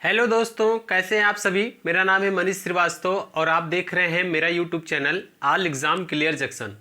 Hello दोस्तों, कैसे हैं आप सभी। मेरा नाम है मनीष श्रीवास्तव और आप देख रहे हैं मेरा YouTube channel all exam clear junction.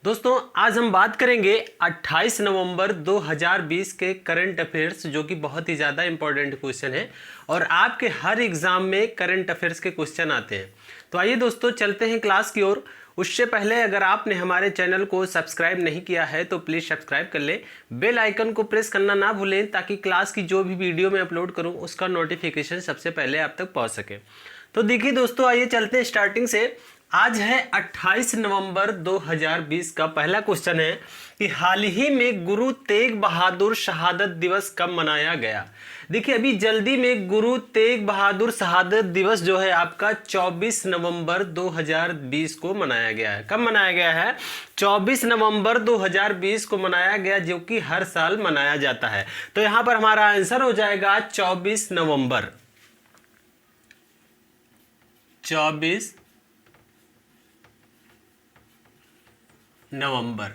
दोस्तों, आज हम बात करेंगे 28 नवंबर 2020 के करंट अफेयर्स, जो कि बहुत ही ज़्यादा इंपॉर्टेंट क्वेश्चन है और आपके हर एग्ज़ाम में करंट अफेयर्स के क्वेश्चन आते हैं। तो आइए दोस्तों, चलते हैं क्लास की ओर। उससे पहले अगर आपने हमारे चैनल को सब्सक्राइब नहीं किया है तो प्लीज़ सब्सक्राइब कर लें, बेल आइकन को प्रेस करना ना भूलें ताकि क्लास की जो भी वीडियो मैं अपलोड करूं उसका नोटिफिकेशन सबसे पहले आप तक पहुंच सके। तो देखिए दोस्तों, आइए चलते हैं स्टार्टिंग से। आज है 28 नवंबर 2020 का पहला क्वेश्चन है कि हाल ही में गुरु तेग बहादुर शहादत दिवस कब मनाया गया। देखिए, अभी जल्दी में गुरु तेग बहादुर शहादत दिवस जो है आपका 24 नवंबर 2020 को मनाया गया है। कब मनाया गया है? 24 नवंबर 2020 को मनाया गया, जो कि हर साल मनाया जाता है। तो यहां पर हमारा आंसर हो जाएगा 24 नवंबर। 24 नवंबर।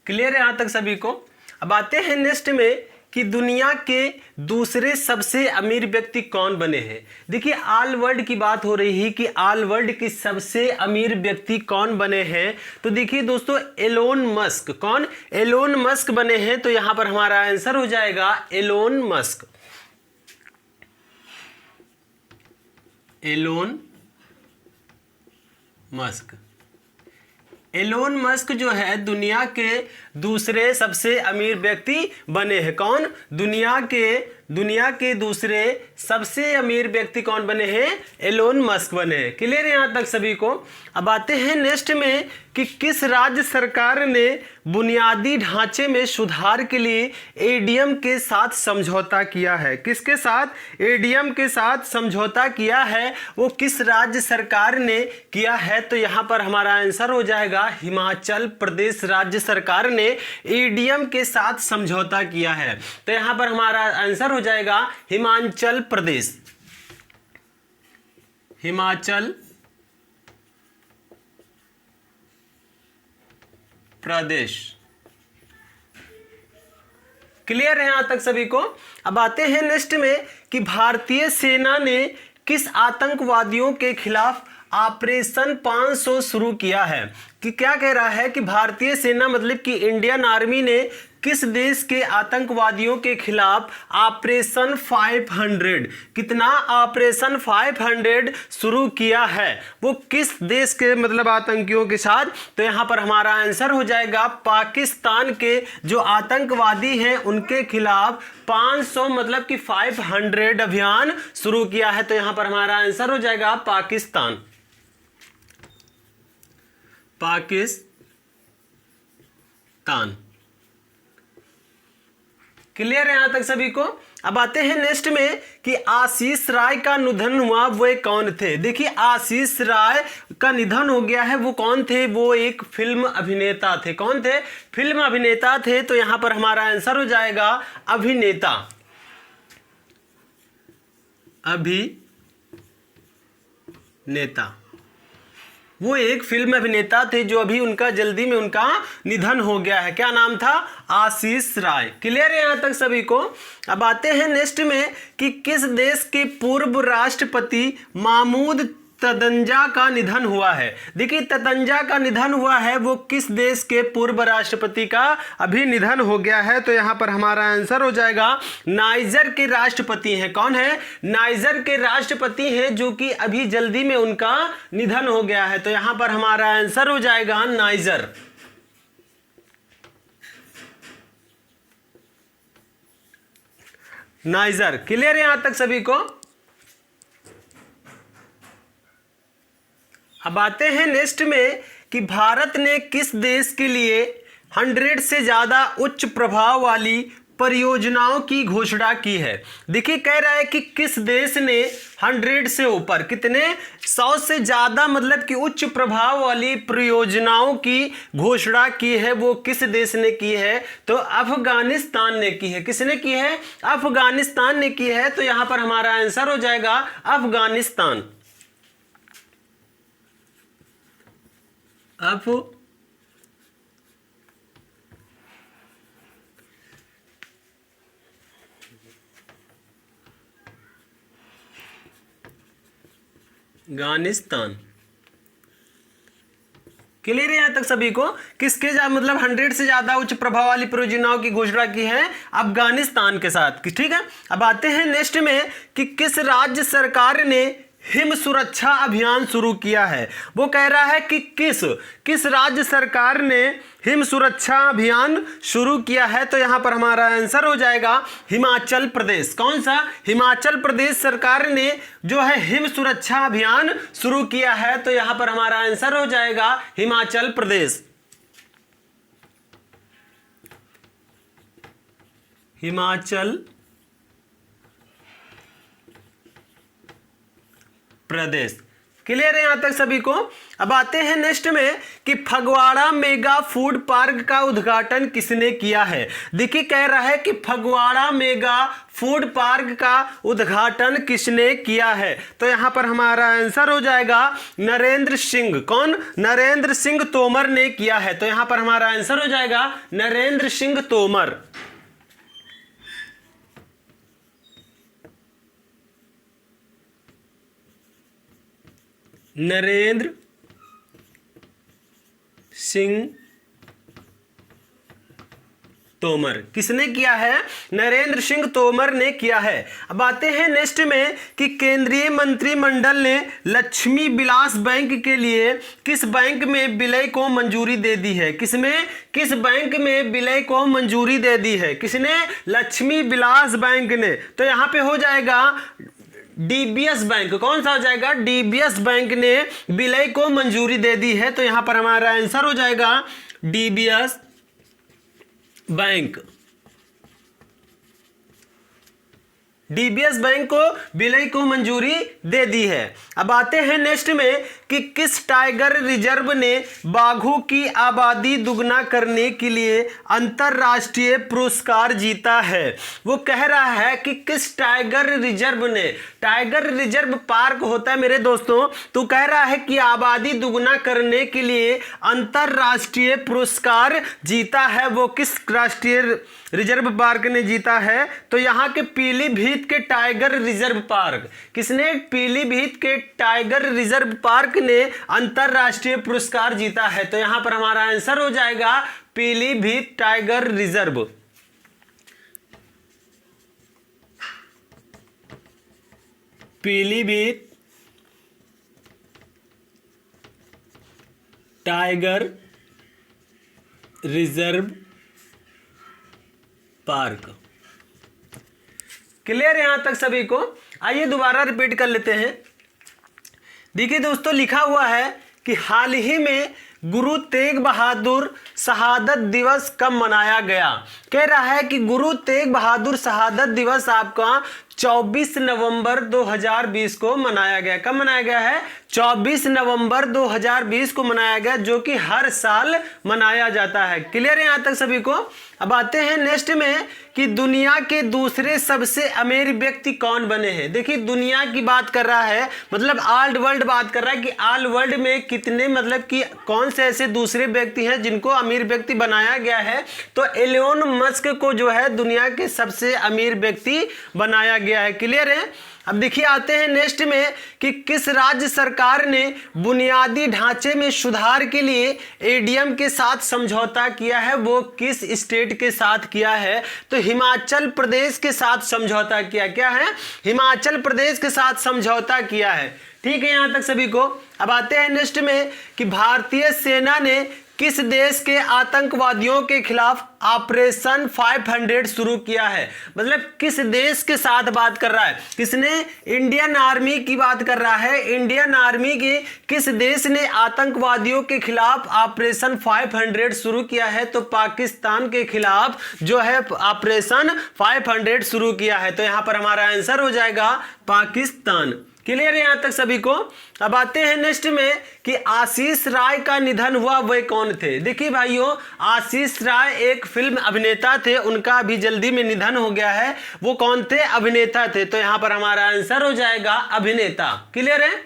क्लियर है यहां तक सभी को। अब आते हैं नेक्स्ट में कि दुनिया के दूसरे सबसे अमीर व्यक्ति कौन बने हैं। देखिए, ऑल वर्ल्ड की बात हो रही है कि ऑल वर्ल्ड के सबसे अमीर व्यक्ति कौन बने हैं। तो देखिए दोस्तों, एलोन मस्क। कौन? एलोन मस्क बने हैं। तो यहां पर हमारा आंसर हो जाएगा Elon Musk. Elon Musk. Elon Musk जो है दुनिया के दूसरे सबसे अमीर व्यक्ति बने हैं। कौन? दुनिया के दूसरे सबसे अमीर व्यक्ति कौन बने हैं? एलोन मस्क बने हैं। क्लियर है यहां तक सभी को। अब आते हैं नेक्स्ट में कि किस राज्य सरकार ने बुनियादी ढांचे में सुधार के लिए एडीएम के साथ समझौता किया है। किसके साथ? एडीएम के साथ समझौता किया है। वो किस राज्य सरकार ने किया है? तो यहां पर हमारा आंसर हो जाएगा हिमाचल प्रदेश राज्य सरकार ने एडीएम के साथ समझौता किया है। तो यहां पर हमारा आंसर हो जाएगा हिमाचल प्रदेश। हिमाचल प्रदेश। क्लियर है यहां तक सभी को। अब आते हैं नेक्स्ट में कि भारतीय सेना ने किस आतंकवादियों के खिलाफ ऑपरेशन 500 शुरू किया है। कि क्या कह रहा है कि भारतीय सेना मतलब कि इंडियन आर्मी ने किस देश के आतंकवादियों के खिलाफ ऑपरेशन 500, कितना ऑपरेशन 500 शुरू किया है। वो किस देश के मतलब आतंकियों के साथ? तो यहां पर हमारा आंसर हो जाएगा पाकिस्तान के जो आतंकवादी हैं उनके खिलाफ 500 मतलब कि 500 अभियान शुरू किया है। तो यहां पर हमारा आंसर हो जाएगा पाकिस्तान। पाकिस्तान। क्लियर है यहां तक सभी को। अब आते हैं नेक्स्ट में कि आशीष राय का निधन हुआ, वो कौन थे। देखिए, आशीष राय का निधन हो गया है, वो कौन थे? वो एक फिल्म अभिनेता थे। कौन थे? फिल्म अभिनेता थे। तो यहां पर हमारा आंसर हो जाएगा अभिनेता। अभिनेता। वो एक फिल्म अभिनेता थे जो अभी उनका जल्दी में उनका निधन हो गया है। क्या नाम था? आशीष राय। क्लियर है यहां तक सभी को। अब आते हैं नेक्स्ट में कि किस देश के पूर्व राष्ट्रपति महमूद तंजौजा का निधन हुआ है। देखिए, तंजौजा का निधन हुआ है, वो किस देश के पूर्व राष्ट्रपति का अभी निधन हो गया है। तो यहां पर हमारा आंसर हो जाएगा नाइजर के राष्ट्रपति हैं। कौन है? नाइजर के राष्ट्रपति हैं, जो कि अभी जल्दी में उनका निधन हो गया है। तो यहां पर हमारा आंसर हो जाएगा नाइजर। नाइजर। क्लियर है यहां तक सभी को। अब आते हैं नेक्स्ट में कि भारत ने किस देश के लिए 100 से ज्यादा उच्च प्रभाव वाली परियोजनाओं की घोषणा की है। देखिए, कह रहा है कि किस देश ने 100 से ऊपर, कितने? 100 से ज्यादा मतलब कि उच्च प्रभाव वाली परियोजनाओं की घोषणा की है। वो किस देश ने की है? तो अफगानिस्तान ने की है। किसने की है? अफगानिस्तान ने की है। तो यहां पर हमारा आंसर हो जाएगा अफगानिस्तान। अफगानिस्तान। क्लियर है यहां तक सभी को? किसके मतलब 100 से ज्यादा उच्च प्रभाव वाली परियोजनाओं की घोषणा की है? अफगानिस्तान के साथ। ठीक है, अब आते हैं नेक्स्ट में कि किस राज्य सरकार ने हिम सुरक्षा अभियान शुरू किया है। वो कह रहा है कि किस राज्य सरकार ने हिम सुरक्षा अभियान शुरू किया है। तो यहां पर हमारा आंसर हो जाएगा हिमाचल प्रदेश। कौन सा? हिमाचल प्रदेश सरकार ने जो है हिम सुरक्षा अभियान शुरू किया है। तो यहां पर हमारा आंसर हो जाएगा हिमाचल प्रदेश। हिमाचल प्रदेश। क्लियर है यहां तक सभी को? अब आते हैं नेक्स्ट में कि फगवाड़ा मेगा फूड पार्क का उद्घाटन किसने किया है। देखिए कह रहा है कि फगवाड़ा मेगा फूड पार्क का उद्घाटन किसने किया है। तो यहां पर हमारा आंसर हो जाएगा नरेंद्र सिंह। कौन? नरेंद्र सिंह तोमर ने किया है। तो यहां पर हमारा आंसर हो जाएगा नरेंद्र सिंह तोमर। नरेंद्र सिंह तोमर किसने किया है? नरेंद्र सिंह तोमर ने किया है। अब आते हैं नेक्स्ट में कि केंद्रीय मंत्रिमंडल ने लक्ष्मी विलास बैंक के लिए किस बैंक में विलय को मंजूरी दे दी है। किस बैंक में विलय को मंजूरी दे दी है? किसने? लक्ष्मी विलास बैंक ने। तो यहां पे हो जाएगा डीबीएस बैंक। कौन सा हो जाएगा? डीबीएस बैंक ने विलय को मंजूरी दे दी है। तो यहां पर हमारा आंसर हो जाएगा डीबीएस बैंक। डीबीएस बैंक को विलय को मंजूरी दे दी है। अब आते हैं नेक्स्ट में कि किस टाइगर रिजर्व ने बाघों की आबादी दुगना करने के लिए अंतरराष्ट्रीय पुरस्कार जीता है। वो कह रहा है कि किस टाइगर रिजर्व ने, टाइगर रिजर्व पार्क होता है मेरे दोस्तों, तो कह रहा है कि आबादी दुगना करने के लिए अंतरराष्ट्रीय पुरस्कार जीता है। वो किस राष्ट्रीय रिजर्व पार्क ने जीता है? तो यहाँ के पीलीभीत के टाइगर रिजर्व पार्क। किसने? पीलीभीत के टाइगर रिजर्व पार्क ने अंतरराष्ट्रीय पुरस्कार जीता है। तो यहां पर हमारा आंसर हो जाएगा Pilibhit tiger reserve. Pilibhit tiger reserve park. Clear है यहां तक सभी को? आइए दोबारा रिपीट कर लेते हैं। देखिए दोस्तों, लिखा हुआ है कि हाल ही में गुरु तेग बहादुर शहादत दिवस कब मनाया गया। कह रहा है कि गुरु तेग बहादुर शहादत दिवस आपका 24 नवंबर 2020 को मनाया गया। कब मनाया गया है? 24 नवंबर 2020 को मनाया गया, जो कि हर साल मनाया जाता है। क्लियर है यहां तक सभी को? अब आते हैं नेक्स्ट में कि दुनिया के दूसरे सबसे अमीर व्यक्ति कौन बने हैं। देखिए दुनिया की बात कर रहा है, मतलब ऑल वर्ल्ड बात कर रहा है कि ऑल वर्ल्ड में कितने, मतलब कि कौन से ऐसे दूसरे व्यक्ति हैं जिनको अमीर व्यक्ति बनाया गया है। तो एलोन मस्क को जो है दुनिया के सबसे अमीर व्यक्ति बनाया गया है। क्लियर है? अब देखिए आते हैं नेक्स्ट में कि किस राज्य सरकार ने बुनियादी ढांचे में सुधार के लिए एडीएम के साथ समझौता किया है। वो किस स्टेट के साथ किया है? तो हिमाचल प्रदेश के साथ समझौता किया। क्या है? हिमाचल प्रदेश के साथ समझौता किया है। ठीक है यहां तक सभी को? अब आते हैं नेक्स्ट में कि भारतीय सेना ने किस देश के आतंकवादियों के खिलाफ ऑपरेशन 500 शुरू किया है। मतलब किस देश के साथ बात कर रहा है? किसने? इंडियन आर्मी की बात कर रहा है। इंडियन आर्मी के किस देश ने आतंकवादियों के खिलाफ ऑपरेशन 500 शुरू किया है? तो पाकिस्तान के खिलाफ जो है ऑपरेशन 500 शुरू किया है। तो यहां पर हमारा आंसर हो जाएगा पाकिस्तान। क्लियर है यहां तक सभी को? अब आते हैं नेक्स्ट में कि आशीष राय का निधन हुआ, वे कौन थे। देखिए भाइयों, आशीष राय एक फिल्म अभिनेता थे, उनका अभी जल्दी में निधन हो गया है। वो कौन थे? अभिनेता थे। तो यहां पर हमारा आंसर हो जाएगा अभिनेता। क्लियर है?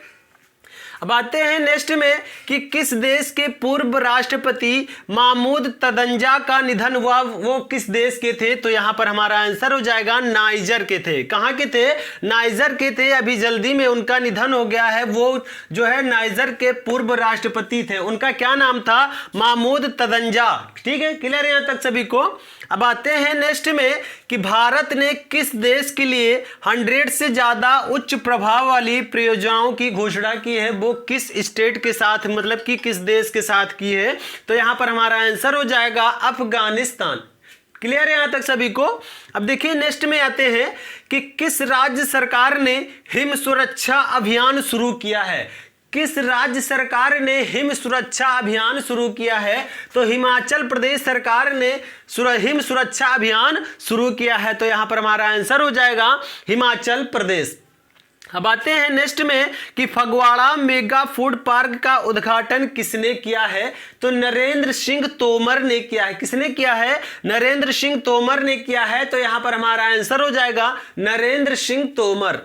अब आते हैं नेक्स्ट में कि किस देश के पूर्व राष्ट्रपति महमूद तदंजा का निधन हुआ, वो किस देश के थे? तो यहां पर हमारा आंसर हो जाएगा नाइजर के थे। कहां के थे? नाइजर के थे। अभी जल्दी में उनका निधन हो गया है। वो जो है नाइजर के पूर्व राष्ट्रपति थे, उनका क्या नाम था? महमूद तदंजा। ठीक है, क्लियर है यहां तक सभी को। अब आते हैं नेक्स्ट में कि भारत ने किस देश के लिए 100 से ज्यादा उच्च प्रभाव वाली परियोजनाओं की घोषणा की है, वो किस स्टेट के साथ, मतलब कि किस देश के साथ की है? तो यहां पर हमारा आंसर हो जाएगा अफगानिस्तान। क्लियर है यहां तक सभी को। अब देखिए नेक्स्ट में आते हैं कि किस राज्य सरकार ने हिम सुरक्षा अभियान शुरू किया है? किस राज्य सरकार ने हिम सुरक्षा अभियान शुरू किया है? तो हिमाचल प्रदेश सरकार ने हिम सुरक्षा अभियान शुरू किया है। तो यहां पर हमारा आंसर हो जाएगा हिमाचल प्रदेश। अब आते हैं नेक्स्ट में कि फगवाड़ा मेगा फूड पार्क का उद्घाटन किसने किया है? तो नरेंद्र सिंह तोमर ने किया है। किसने किया है? नरेंद्र सिंह तोमर ने किया है। तो यहां पर हमारा आंसर हो जाएगा नरेंद्र सिंह तोमर।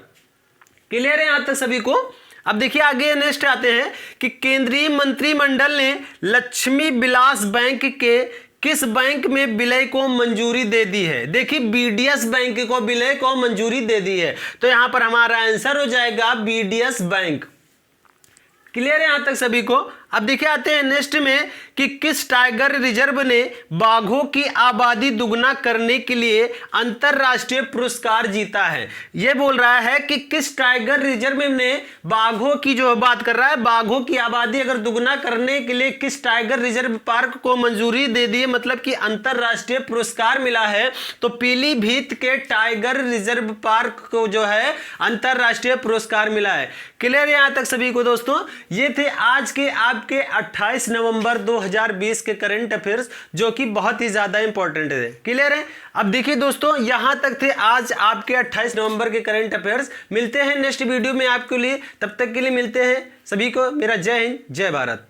क्लियर है यहां तक सभी को। अब देखिए आगे नेक्स्ट आते हैं कि केंद्रीय मंत्रिमंडल ने लक्ष्मी विलास बैंक के किस बैंक में विलय को मंजूरी दे दी है? देखिए बीडीएस बैंक को विलय को मंजूरी दे दी है। तो यहां पर हमारा आंसर हो जाएगा बीडीएस बैंक। क्लियर है यहां तक सभी को। अब देखिए आते हैं नेक्स्ट में कि किस टाइगर रिजर्व ने बाघों की आबादी दुगना करने के लिए अंतरराष्ट्रीय पुरस्कार जीता है? यह बोल रहा है कि किस टाइगर रिजर्व ने बाघों की, जो बात कर रहा है, बाघों की आबादी अगर दुगना करने के लिए किस टाइगर रिजर्व पार्क को मंजूरी दे दी है, मतलब कि अंतरराष्ट्रीय पुरस्कार मिला है। तो पीलीभीत के टाइगर रिजर्व पार्क को जो है अंतरराष्ट्रीय पुरस्कार मिला है। क्लियर है यहां तक सभी को दोस्तों। ये थे आज के आपके 28 नवंबर 2020 के करंट अफेयर्स, जो कि बहुत ही ज्यादा इंपॉर्टेंट है। क्लियर है। अब देखिए दोस्तों, यहां तक थे आज आपके 28 नवंबर के करंट अफेयर्स। मिलते हैं नेक्स्ट वीडियो में आपके लिए, तब तक के लिए मिलते हैं सभी को। मेरा जय हिंद, जय भारत।